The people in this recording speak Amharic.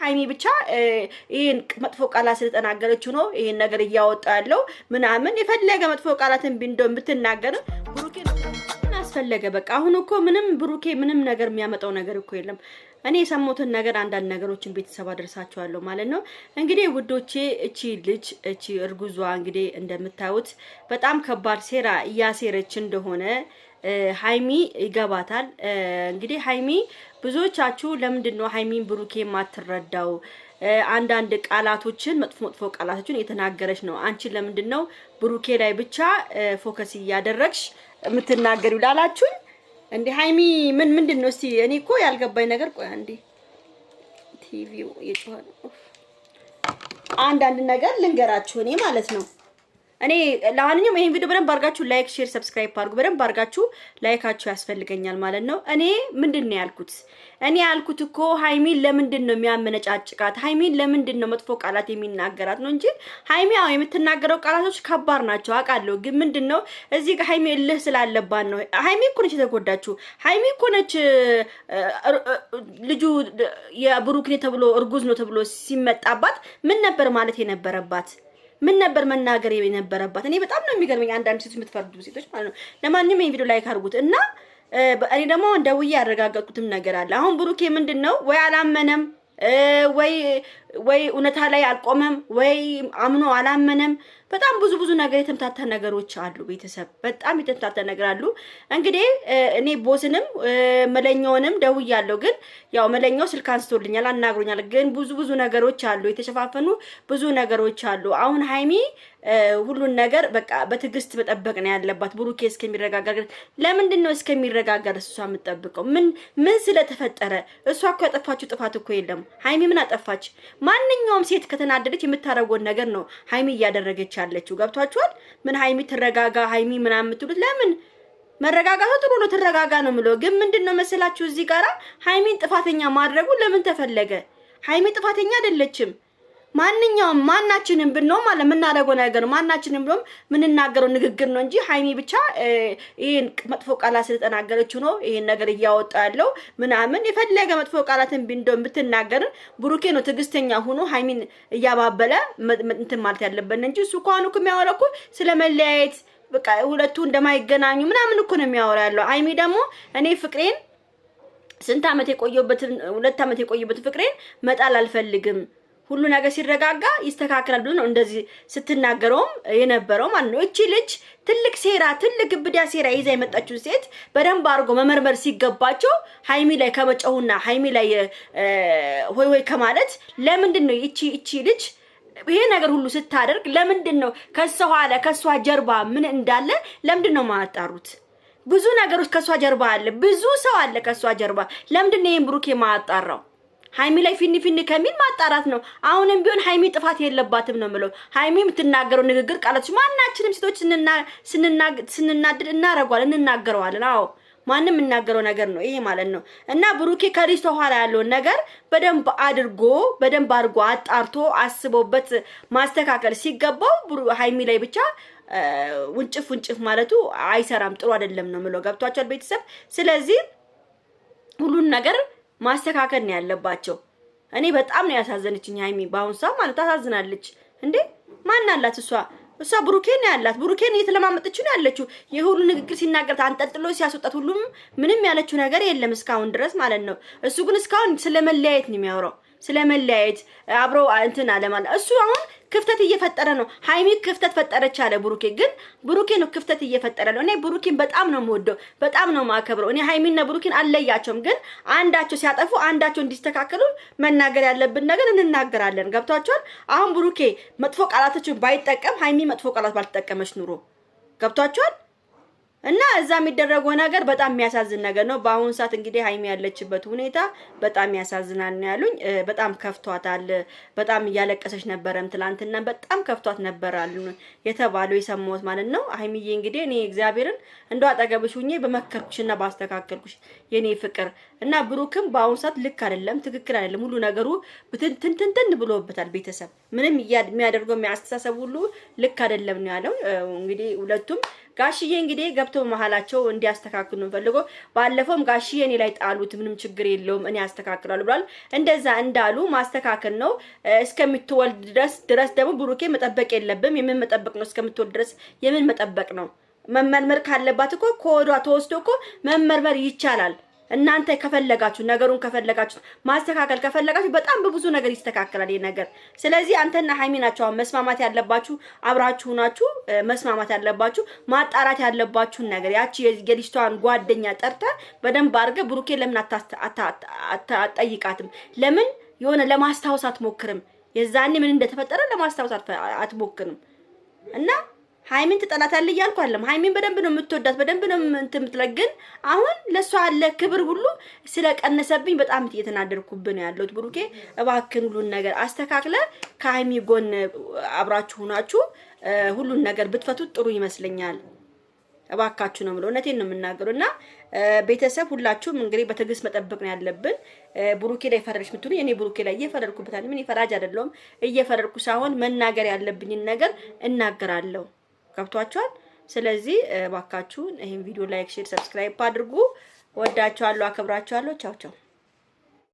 ሃይሚ ብቻ ይሄን መጥፎ ቃላት ስለተናገረችው ነው ይሄን ነገር እያወጣ ያለው ምናምን የፈለገ መጥፎ ቃላትን ቢንዶም ብትናገር ብሩኬ አስፈለገ በቃ አሁን እኮ ምንም ብሩኬ ምንም ነገር የሚያመጣው ነገር እኮ የለም እኔ የሰሞትን ነገር አንዳንድ ነገሮችን ቤተሰብ አደረሳቸዋለሁ ማለት ነው እንግዲህ ውዶቼ እቺ እርጉዟ እንግዲህ እንደምታዩት በጣም ከባድ ሴራ ያሴረች እንደሆነ ሃይሚ ይገባታል እንግዲህ ሃይሚ ብዙዎቻችሁ ለምንድን ነው ሃይሚን ብሩኬ ማትረዳው አንዳንድ ቃላቶችን መጥፎ ቃላቶችን የተናገረች ነው አንቺ ለምንድን ነው ብሩኬ ላይ ብቻ ፎከስ ያደረግሽ የምትናገሪው ላላችሁኝ እንዴ ሃይሚ ምንድን ነው እስቲ እኔ እኮ ያልገባኝ ነገር ቆይ አንዴ ቲቪው እየጮኸ አንዳንድ ነገር ልንገራችሁ እኔ ማለት ነው እኔ ለማንኛውም ይሄን ቪዲዮ በደንብ አድርጋችሁ ላይክ ሼር ሰብስክራይብ አድርጉ በደንብ አድርጋችሁ ላይካችሁ ያስፈልገኛል ማለት ነው እኔ ምንድነው ያልኩት እኔ ያልኩት እኮ ሃይሚን ለምንድን ነው የሚያመነጫጭቃት ሃይሚን ለምንድን ነው መጥፎ ቃላት የሚናገራት ነው እንጂ ሃይሚ አው የምትናገረው ቃላቶች ከባድ ናቸው አቃለው ግን ምንድነው እዚህ ጋር ሃይሚ እልህ ስላለባት ነው ሃይሚ እኮ ነች የተጎዳችው ሃይሚ እኮ ነች ልጁ የብሩክኔ ተብሎ እርጉዝ ነው ተብሎ ሲመጣባት ምን ነበር ማለት የነበረባት ምን ነበር መናገር የነበረባት እኔ በጣም ነው የሚገርመኝ አንዳንድ ሴቶች የምትፈርዱ ሴቶች ማለት ነው ለማንኛውም ይሄን ቪዲዮ ላይክ አድርጉት እና እኔ ደግሞ እንደውዬ ያረጋጋጥኩትም ነገር አለ አሁን ብሩኬ ምንድነው ወይ አላመነም ወይ እውነታ ላይ አልቆመም ወይ አምኖ አላመነም በጣም ብዙ ነገር የተምታታ ነገሮች አሉ ቤተሰብ በጣም የተምታታ ነገር አሉ እንግዲህ እኔ ቦስንም መለኛውንም ደውያለሁ ግን ያው መለኛው ስልክ አንስቶልኛል አናግሮኛል ግን ብዙ ነገሮች አሉ የተሸፋፈኑ ብዙ ነገሮች አሉ አሁን ሃይሚ ሁሉን ነገር በቃ በትግስት መጠበቅ ነው ያለባት ብሩኬ እስከሚረጋጋ ለምንድን ነው እስከሚረጋጋ እሷ የምትጠብቀው ምን ስለተፈጠረ እሷ እኮ ያጠፋችው ጥፋት እኮ የለም ሃይሚ ምን አጠፋች ማንኛውም ሴት ከተናደደች የምታረገው ነገር ነው ሃይሚ ያደረገች ያለችው ገብቷችኋል ምን ሃይሚ ትረጋጋ ሃይሚ ምናምን የምትሉት ለምን መረጋጋቱ ጥሩ ነው ተረጋጋ ነው ምለው ግን ምንድነው መሰላችሁ እዚህ ጋራ ሃይሚን ጥፋተኛ ማድረጉ ለምን ተፈለገ ሃይሚ ጥፋተኛ አይደለችም ማንኛውም ማናችንም ብንነው ማለት ምናደርገው ነገር ማናችንም ብሎም ምንናገረው ንግግር ነው እንጂ ሃይሚ ብቻ ይሄን መጥፎ ቃላት ስለተናገረችው ነው ይሄን ነገር እያወጣ ያለው ምናምን የፈለገ መጥፎ ቃላትን ቢንዶም ብትናገር ብሩኬ ነው ትግስተኛ ሆኖ ሃይሚን እያባበለ እንትን ማለት ያለበት እንጂ እሱ እንኳን እኮ የሚያወራው እኮ ስለመለያየት በቃ ሁለቱ እንደማይገናኙ ምናምን እኮ ነው የሚያወራ ያለው ሃይሚ ደግሞ እኔ ፍቅሬን ስንት አመት የቆየሁበትን 2 አመት የቆየሁበትን ፍቅሬን መጣል አልፈልግም ሁሉ ነገር ሲረጋጋ ይስተካከላል ብሎ ነው እንደዚህ ስትናገረውም የነበረው ማለት ነው እቺ ልጅ ትልቅ ሴራ ትልቅ ግብዳ ሴራ ይዛ የመጣችው ሴት በደንብ አርጎ መመርመር ሲገባቸው ሃይሚ ላይ ከመጨውና ሃይሚ ላይ ሆይ ከማለት ለምንድን ነው እቺ ልጅ ይሄ ነገር ሁሉ ስታደርግ ለምንድን ነው ከሷ ጀርባ ምን እንዳለ ለምንድን ነው ማጣሩት ብዙ ነገሮች ከሷ ጀርባ አለ ብዙ ሰው አለ ከሷ ጀርባ ለምንድን ነው ብሩኬ ማጣራው ሃይሚ ላይ ፊኒ ከሚል ማጣራት ነው አሁንም ቢሆን ሃይሚ ጥፋት የለባትም ነው ምለው ሃይሚ የምትናገረው ንግግር ቃላቶች ማናችንም ሴቶች ስንናድድ እንናገረዋለን አዎ ማንንም እናገረው ነገር ነው ይሄ ማለት ነው እና ብሩኬ ከሪስቶ ኋላ ያለው ነገር በደንብ አድርጎ አጣርቶ አስቦበት ማስተካከል ሲገባው ሃይሚ ላይ ብቻ ውንጭፍ ማለቱ አይሰራም ጥሩ አይደለም ነው ምለው ገብቷቸዋል ቤተሰብ ስለዚህ ሁሉን ነገር ማስተካከል ነው ያለባቸው እኔ በጣም ነው ያሳዘነችኝ ሃይሚ ባሁን ሰው ማለት ታሳዝናለች እንዴ ማን አላት እሷ ብሩኬን ያላት ብሩኬን እየተለማመጠች ነው ያለችው የሁሉ ንግግር ሲናገር አንጠልጥሎ ሲያስወጣት ሁሉም ምንም ያለችው ነገር የለም እስካሁን ድረስ ማለት ነው እሱ ግን እስካሁን ስለመለያየት ነው የሚያወራው ስለመለያየት አብረው እንትን አለ ማለት እሱ አሁን ክፍተት እየፈጠረ ነው ሃይሚ ክፍተት ፈጠረች አለ ብሩኬ ነው ክፍተት እየፈጠረ ነው እኔ ብሩኬን በጣም ነው የምወደው በጣም ነው ማከብረው እኔ ሃይሚና ብሩኬን አለያቸውም ግን አንዳቸው ሲያጠፉ አንዳቸው እንዲስተካከሉ መናገር ያለብን ነገር እንናገራለን ገብቷቸዋል አሁን ብሩኬ መጥፎ ቃላቶችን ባይጠቀም ሃይሚ መጥፎ ቃላት ባልተጠቀመች ኑሮ ገብቷቸዋል እና እዛ የሚደረገው ነገር በጣም የሚያሳዝን ነገር ነው በአሁን ሰዓት እንግዲህ ሃይሚ ያለችበት ሁኔታ በጣም ያሳዝናል ነው ያሉኝ በጣም ከፍቷታል በጣም ያለቀሰች ነበርም ትላንትና በጣም ከፍቷት ነበር አሉ የተባለው የሰማሁት ማለት ነው ሃይሚዬ እንግዲህ እኔ እግዚአብሔርን እንደው አጠገብሽ ሆኜ በመከርኩሽና ባስተካከልኩሽ የኔ ፍቅር እና ብሩክም በአሁን ሰዓት ልክ አይደለም ትክክል አይደለም ሁሉ ነገሩ ብትንትን ብሎበታል ቤተሰብ ምንም የሚያደርገው የሚያስተሳሰብ ሁሉ ልክ አይደለም ነው ያለው እንግዲህ ሁለቱም ጋሽዬ እንግዲህ ገብተው መሀላቸው እንዲያስተካክሉ ነው ፈልጎ ባለፈውም ጋሽዬ እኔ ላይ ጣሉት ምንም ችግር የለውም እኔ አስተካክላለሁ ብሏል። እንደዛ እንዳሉ ማስተካከል ነው። እስከምትወልድ ድረስ ደግሞ ብሩኬ መጠበቅ የለብም። የምን መጠበቅ ነው? እስከምትወልድ ድረስ የምን መጠበቅ ነው? መመርመር ካለባት እኮ ከወዷ ተወስዶ እኮ መመርመር ይቻላል። እናንተ ከፈለጋችሁ ነገሩን ከፈለጋችሁ ማስተካከል ከፈለጋችሁ በጣም በብዙ ነገር ይስተካከላል ይሄ ነገር። ስለዚህ አንተና ሃይሚ ናቸው መስማማት ያለባችሁ፣ አብራችሁ ናችሁ መስማማት ያለባችሁ፣ ማጣራት ያለባችሁን ነገር ያቺ የልጅቷን ጓደኛ ጠርተ በደንብ አድርገህ ብሩኬ ለምን አትጠይቃትም? ለምን የሆነ ለማስታወስ አትሞክርም? የዛኔ ምን እንደተፈጠረ ለማስታወስ አትሞክርም? እና ሃይሚን ትጠላታለህ እያልኩ አይደለም። ሃይሚን በደንብ ነው የምትወዳት፣ በደንብ ነው የምትለግን። አሁን ለሷ ያለ ክብር ሁሉ ስለቀነሰብኝ በጣም እየተናደድኩብኝ ነው ያለሁት። ብሩኬ እባክህን ሁሉን ነገር አስተካክለ ከሃይሚ ጎን አብራችሁ ሆናችሁ ሁሉን ነገር ብትፈቱት ጥሩ ይመስለኛል። እባካችሁ ነው የምለው፣ እውነቴን ነው የምናገረውና ቤተሰብ ሁላችሁም እንግዲህ በትዕግስት መጠበቅ ነው ያለብን። ብሩኬ ላይ ፈረድሽ ምትሉ እኔ ብሩኬ ላይ እየፈረድኩበታል። ምን ፈራጅ አይደለም፣ እየፈረድኩ ሳይሆን መናገር ያለብኝን ነገር እናገራለሁ። ገብቷችኋል? ስለዚህ እባካችሁን ይሄን ቪዲዮ ላይክ፣ ሼር፣ ሰብስክራይብ አድርጉ። ወዳችኋለሁ፣ አከብራችኋለሁ። ቻው ቻው።